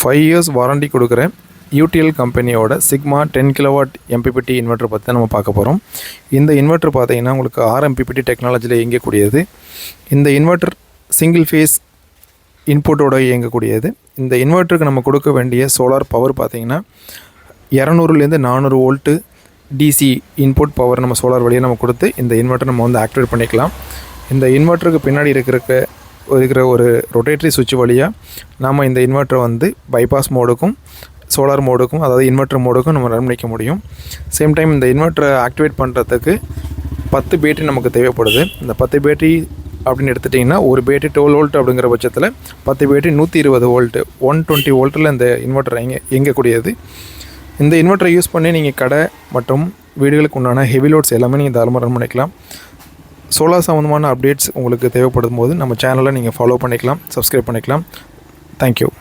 5 years warranty கொடுக்குற UTL கம்பெனியோட sigma 10 kilowatt MPPT inverter பற்றி தான் நம்ம பார்க்க போகிறோம். இந்த இன்வெர்ட்டர் பார்த்தீங்கன்னா உங்களுக்கு 6 எம்பிபிடி டெக்னாலஜியில் இயங்கக்கூடியது. இந்த இன்வெர்ட்டர் சிங்கிள் ஃபேஸ் இன்புட்டோட இயங்கக்கூடியது. இந்த இன்வெர்ட்டருக்கு நம்ம கொடுக்க வேண்டிய சோலார் பவர் பார்த்தீங்கன்னா 200லேருந்து 400 வோல்ட்டு டிசி இன்புட் பவர் நம்ம சோலார் வழியாக நம்ம கொடுத்து இந்த இன்வெர்ட்டர் நம்ம வந்து ஆக்டிவேட் பண்ணிக்கலாம். இந்த இன்வெர்ட்டருக்கு பின்னாடி இருக்கிற ஒரு ரொட்டேட்டரி சுவிட்ச் வழியாக நாம் இந்த இன்வெர்ட்டரை வந்து பைபாஸ் மோடுக்கும் சோலார் மோடுக்கும், அதாவது இன்வெர்ட்டர் மோடுக்கும் நம்ம ரன் பண்ணிக்க முடியும். சேம் டைம் இந்த இன்வெர்ட்டரை ஆக்டிவேட் பண்ணுறதுக்கு 10 பேட்டரி நமக்கு தேவைப்படுது. இந்த 10 பேட்டரி அப்படின்னு எடுத்துட்டிங்கன்னா ஒரு பேட்டரி 12 வோல்ட் அப்படிங்கிற பட்சத்தில் 10 பேட்டரி 120 வோல்ட்டு 120 வோல்ட்டில் இந்த இன்வெர்ட்டர் இயங்கக்கூடியது. இந்த இன்வெர்ட்டரை யூஸ் பண்ணி நீங்கள் கடை மற்றும் வீடுகளுக்கு உண்டான ஹெவி லோட்ஸ் எல்லாமே நீங்கள் தாராளமாக ரன் பண்ணிக்கலாம். சோலார் சம்மந்தமான அப்டேட்ஸ் உங்களுக்கு தேவைப்படும் போது நம்ம சேனலை நீங்கள் ஃபாலோ பண்ணிக்கலாம், சப்ஸ்கிரைப் பண்ணிக்கலாம். தேங்க்யூ.